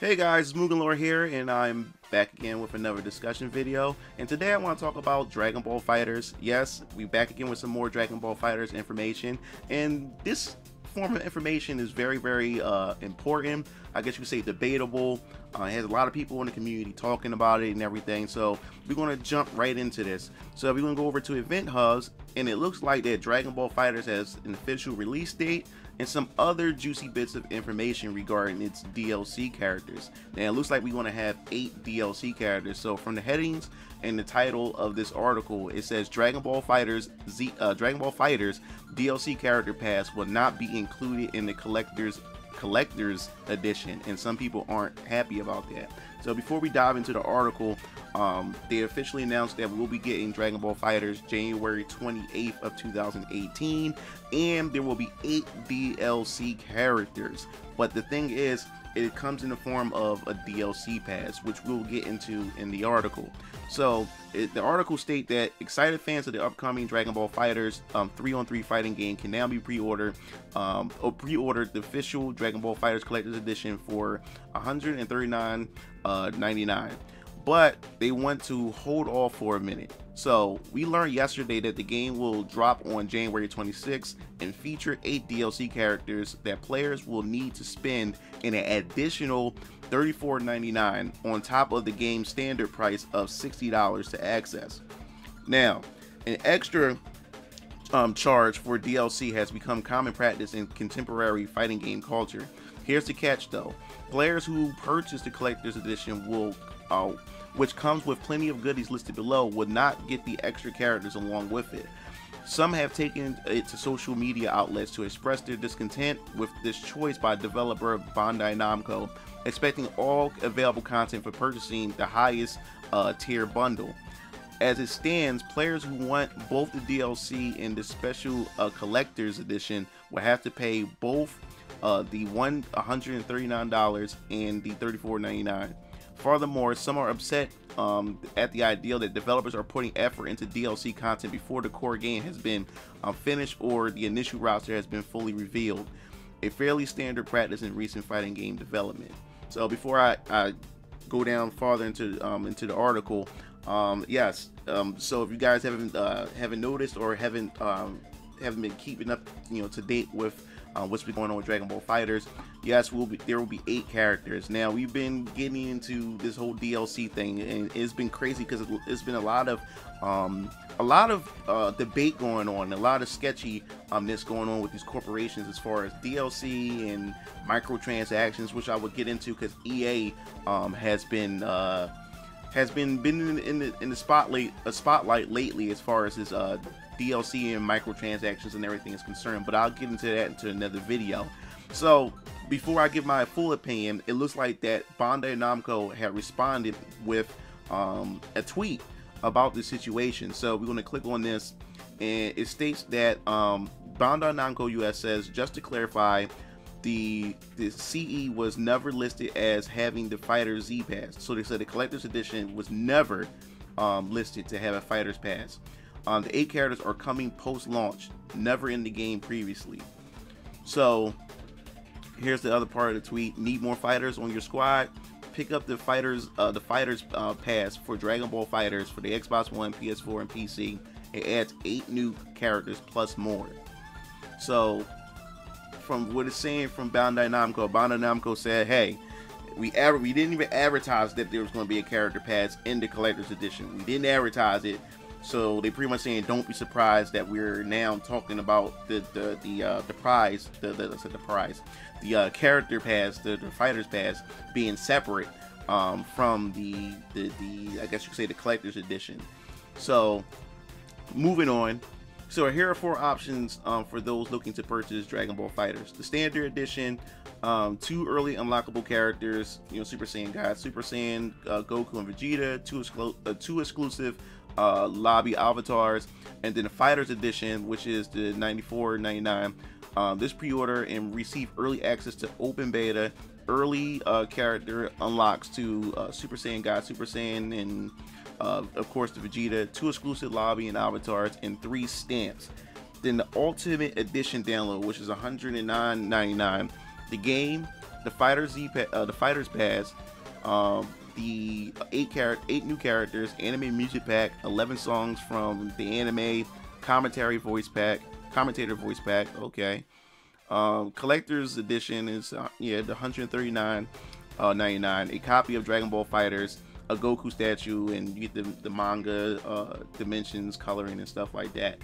Hey guys, it's MugenLord here, and I'm back again with another discussion video. And today I want to talk about Dragon Ball FighterZ. Yes, we're back again with some more Dragon Ball FighterZ information, and this form of information is very important. I guess you could say debatable. It has a lot of people in the community talking about it and everything, so we're going to jump right into this. So we're going to go over to Event Hubs, and it looks like that Dragon Ball FighterZ has an official release date and some other juicy bits of information regarding its DLC characters. Now it looks like we're going to have 8 DLC characters. So from the headings and the title of this article, it says Dragon Ball FighterZ DLC character pass will not be included in the collector's edition, and some people aren't happy about that. So before we dive into the article, they officially announced that we'll be getting Dragon Ball FighterZ January 28th of 2018, and there will be 8 DLC characters. But the thing is, it comes in the form of a DLC pass, which we'll get into in the article. So the article states that excited fans of the upcoming Dragon Ball FighterZ 3-on-3 fighting game can now be pre-ordered the official Dragon Ball FighterZ Collector's Edition for $139.99. But they want to hold off for a minute. So we learned yesterday that the game will drop on January 26th and feature 8 DLC characters that players will need to spend an additional $34.99 on top of the game's standard price of $60 to access. Now, an extra charge for DLC has become common practice in contemporary fighting game culture. Here's the catch though: players who purchase the collector's edition will which comes with plenty of goodies listed below, would not get the extra characters along with it. Some have taken it to social media outlets to express their discontent with this choice by developer Bandai Namco, expecting all available content for purchasing the highest tier bundle. As it stands, players who want both the DLC and the special collector's edition will have to pay both the $139 and the $34.99. Furthermore, some are upset at the idea that developers are putting effort into DLC content before the core game has been finished or the initial roster has been fully revealed, a fairly standard practice in recent fighting game development. So before I go down farther into the article, yes, so if you guys haven't noticed or haven't been keeping up, to date with what's been going on with Dragon Ball FighterZ, yes, there will be 8 characters. Now we've been getting into this whole DLC thing, and it's been crazy because it's been a lot of debate going on, a lot of sketchiness going on with these corporations as far as DLC and microtransactions, which I would get into because EA has been in the spotlight lately as far as his DLC and microtransactions and everything is concerned, but I'll get into that into another video. So before I give my full opinion, it looks like that Bandai Namco had responded with a tweet about the situation. So we're going to click on this, and it states that Bandai Namco US says, just to clarify, the CE was never listed as having the FighterZ Pass. So they said the collector's edition was never listed to have a FighterZ Pass. The 8 characters are coming post-launch, never in the game previously. So here's the other part of the tweet: need more fighters on your squad? Pick up the FighterZ Pass for Dragon Ball FighterZ for the Xbox One, PS4, and PC. It adds 8 new characters plus more. So from what it's saying from Bandai Namco said, hey, we didn't even advertise that there was going to be a character pass in the collector's edition. We didn't advertise it. So they pretty much saying, don't be surprised that we're now talking about the character pass, the FighterZ Pass being separate from the I guess you could say the collector's edition. So moving on. So here are 4 options for those looking to purchase Dragon Ball FighterZ. The standard edition, 2 early unlockable characters, Super Saiyan God, Super Saiyan Goku and Vegeta, 2 exclusive lobby avatars, and then the FighterZ edition, which is the $94.99. This pre-order and receive early access to open beta, early character unlocks to Super Saiyan God, Super Saiyan, and of course the Vegeta, 2 exclusive lobby and avatars, and 3 stamps. Then the Ultimate Edition download, which is $109.99. The game, the FighterZ Pass, the 8 new characters, anime music pack, 11 songs from the anime, commentator voice pack. Okay. Collector's edition is the 139.99. A copy of Dragon Ball FighterZ, a Goku statue, and you get the manga dimensions, coloring, and stuff like that.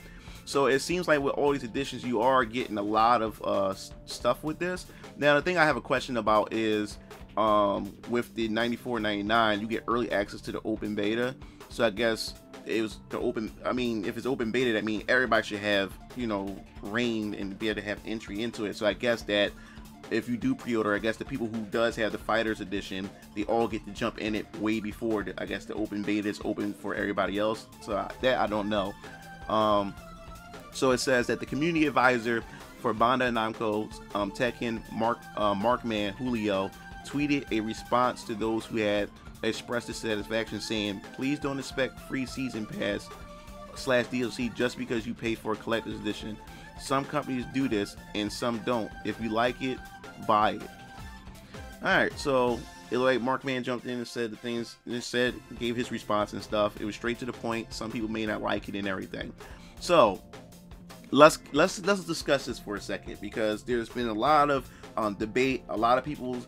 So it seems like with all these editions, you are getting a lot of stuff with this. Now, the thing I have a question about is, with the $94.99, you get early access to the open beta. So I guess it was the open. I mean, if it's open beta, that means everybody should have, reign and be able to have entry into it. So I guess that if you do pre-order, I guess the people who does have the FighterZ edition, they all get to jump in it way before I guess the open beta is open for everybody else. So that I don't know. So it says that the community advisor for Bandai Namco Tekken, Markman Julio, tweeted a response to those who had expressed dissatisfaction, saying, "Please don't expect free season pass / DLC just because you pay for a collector's edition. Some companies do this and some don't. If you like it, buy it." Alright, so it looked like Markman jumped in and said the things, gave his response and stuff. It was straight to the point. Some people may not like it and everything. So let's discuss this for a second, because there's been a lot of debate. A lot of people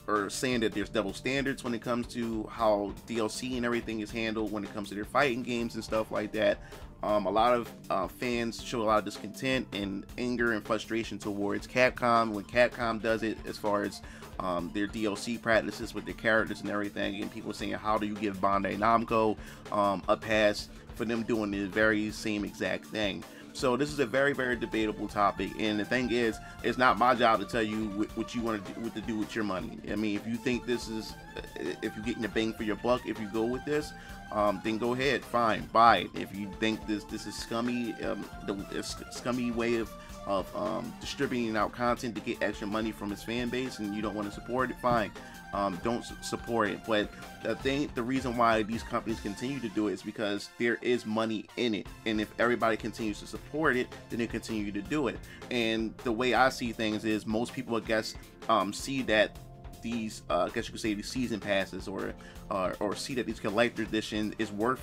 are saying that there's double standards when it comes to how DLC and everything is handled when it comes to their fighting games and stuff like that. A lot of fans show a lot of discontent and anger and frustration towards Capcom when Capcom does it, as far as their DLC practices with their characters and everything, and people saying, how do you give Bandai Namco a pass for them doing the very same exact thing? So this is a very, very debatable topic, and the thing is, it's not my job to tell you what you want to do, what to do with your money. I mean, if you think this is, if you're getting the bang for your buck, if you go with this, then go ahead, fine, buy it. If you think this is scummy, scummy way of distributing out content to get extra money from his fan base, and you don't want to support it, fine. Don't support it. But the reason why these companies continue to do it is because there is money in it, and if everybody continues to support it, then they continue to do it. And the way I see things is, most people, I guess, see that these, I guess you could say, these season passes, or see that these collector edition is worth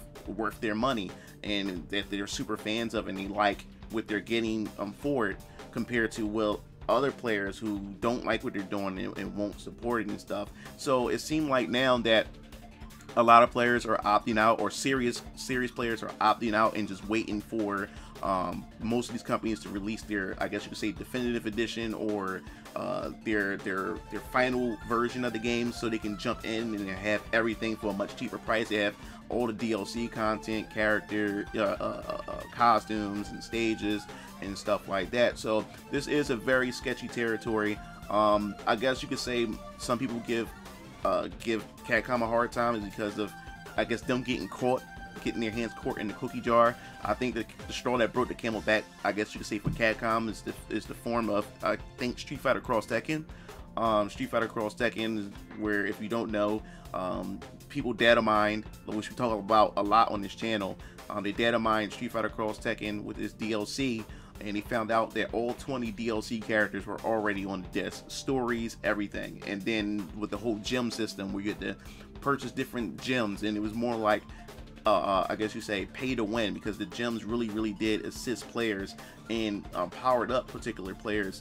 their money, and that they're super fans of it, and they like what they're getting for it, compared to, well, other players who don't like what they're doing and won't support it and stuff. So it seemed like now that a lot of players are opting out, or serious players are opting out and just waiting for most of these companies to release their, I guess you could say, definitive edition, or their final version of the game, so they can jump in and have everything for a much cheaper price. They have all the DLC content, character, costumes and stages and stuff like that. So this is a very sketchy territory. I guess you could say some people give Capcom a hard time is because of, I guess, them getting their hands caught in the cookie jar. I think the straw that broke the camel back, I guess you could say, for Capcom is the form of, I think, Street Fighter Cross Tekken. Street Fighter Cross Tekken is where, if you don't know, people data mined, which we talk about a lot on this channel. They data mined Street Fighter Cross Tekken with this DLC, and they found out that all 20 DLC characters were already on the disc, stories, everything. And then with the whole gem system, where you get to purchase different gems, and it was more like, I guess you say, pay to win, because the gems really did assist players and powered up particular players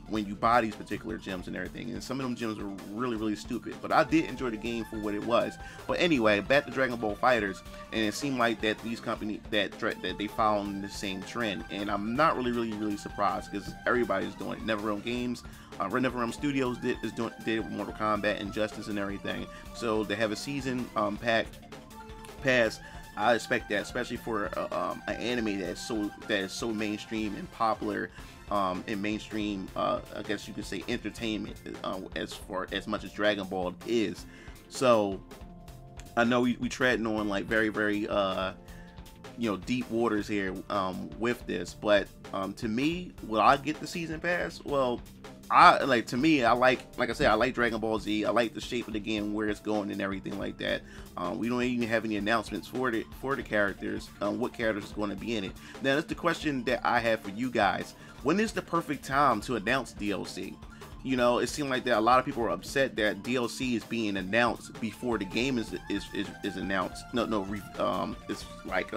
when you buy these particular gems and everything. And some of them gems were really stupid, but I did enjoy the game for what it was. But anyway, back to Dragon Ball FighterZ, and it seemed like that these companies that they found the same trend, and I'm not really surprised, because everybody's doing it. NetherRealm Games, NetherRealm Studios did it with Mortal Kombat, Injustice, and everything. So they have a season pass. I expect that, especially for an anime that is so mainstream and popular, in mainstream, I guess you could say, entertainment, as much as Dragon Ball is. So I know we treading on like very deep waters here with this, but to me, will I get the season pass? Well, I like I said, I like Dragon Ball Z. I like the shape of the game, where it's going and everything like that. We don't even have any announcements for the characters, what characters is going to be in it. Now, that's the question that I have for you guys. When is the perfect time to announce DLC? you know, it seemed like that a lot of people are upset that DLC is being announced before the game is announced. It's like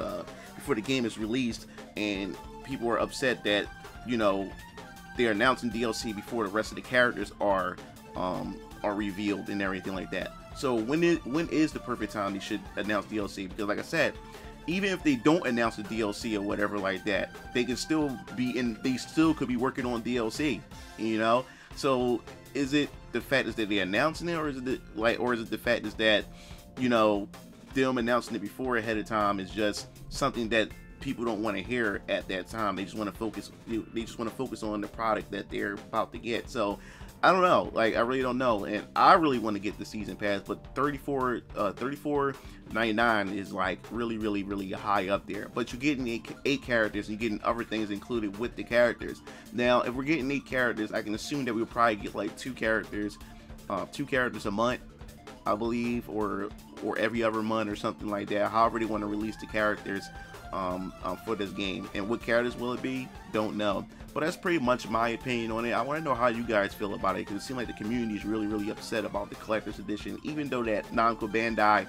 before the game is released, and people are upset that, you know, they're announcing DLC before the rest of the characters are revealed and everything like that. So when is the perfect time they should announce DLC? Because like I said, even if they don't announce the DLC or whatever like that, they can still be in. They still could be working on DLC, you know. So is it the fact is that they're announcing it, or is it the fact is that, you know, them announcing it before ahead of time is just something that people don't want to hear at that time? They just want to focus. They just want to focus on the product that they're about to get. So I don't know. Like, I really don't know, and I really want to get the season pass, but $34.99 is like really high up there. But you're getting eight characters, and you're getting other things included with the characters. Now, if we're getting 8 characters, I can assume that we'll probably get like 2 characters a month, I believe, or every other month or something like that. However they want to release the characters for this game, and what characters will it be, don't know. But that's pretty much my opinion on it. I want to know how you guys feel about it, because it seems like the community is really upset about the collector's edition, even though that NamcoBandai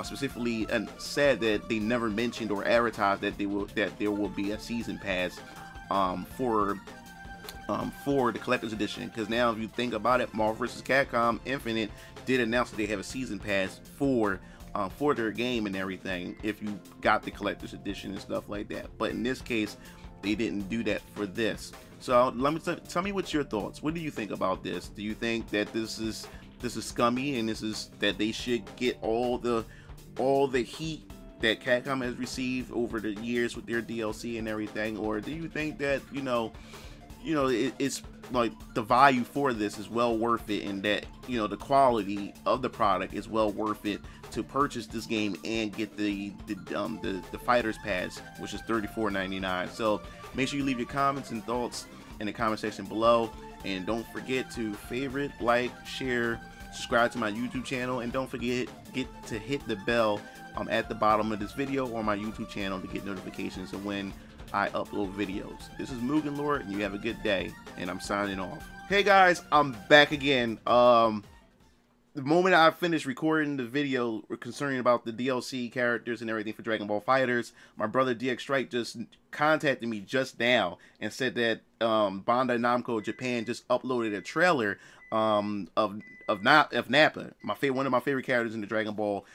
specifically said that they never mentioned or advertised that there will be a season pass for the collector's edition. Because now, if you think about it, Marvel vs. Capcom Infinite did announce that they have a season pass for their game and everything, if you got the collector's edition and stuff like that. But in this case, they didn't do that for this. So tell me what's your thoughts. What do you think about this? Do you think that this is scummy, and that they should get all the heat that Capcom has received over the years with their DLC and everything? Or do you think that, you know, it's like the value for this is well worth it, and that, you know, the quality of the product is well worth it to purchase this game and get the FighterZ Pass, which is $34.99. So make sure you leave your comments and thoughts in the comment section below, and don't forget to favorite, like, share, subscribe to my YouTube channel, and don't forget to hit the bell at the bottom of this video on my YouTube channel to get notifications of when I upload videos. This is MugenLord, and you have a good day, and I'm signing off. Hey guys, I'm back again. The moment I finished recording the video concerning about the DLC characters and everything for Dragon Ball FighterZ, my brother DX Strike just contacted me just now and said that Bandai Namco Japan just uploaded a trailer of Nappa, one of my favorite characters in the Dragon Ball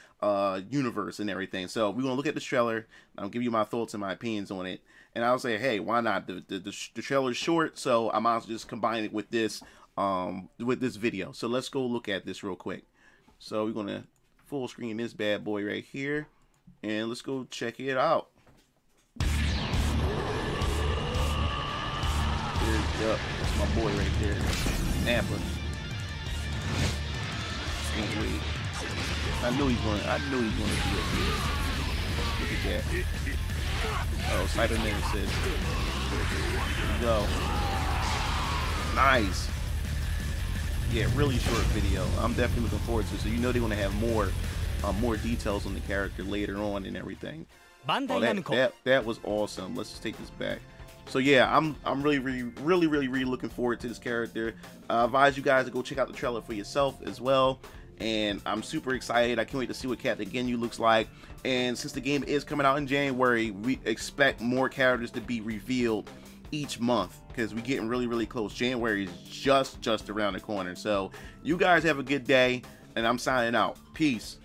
universe and everything. So we're gonna look at this trailer. I'll give you my thoughts and my opinions on it, and I'll say, hey, why not? The trailer's short, so I might as well just combine it with this video. So let's go look at this real quick. So we're gonna full screen this bad boy right here, and let's go check it out. That's my boy right there, Nappa. I knew he's gonna do it here. Look at that. Oh, Spider-Man says, here we go. Nice. Yeah, really short video. I'm definitely looking forward to it. So you know they're gonna have more details on the character later on and everything. Oh, that was awesome. Let's just take this back. So yeah, I'm really looking forward to this character. I advise you guys to go check out the trailer for yourself as well. And I'm super excited. I can't wait to see what Captain Ginyu looks like. And since the game is coming out in January, we expect more characters to be revealed each month, because we're getting really close. January is just around the corner. So you guys have a good day, and I'm signing out. Peace.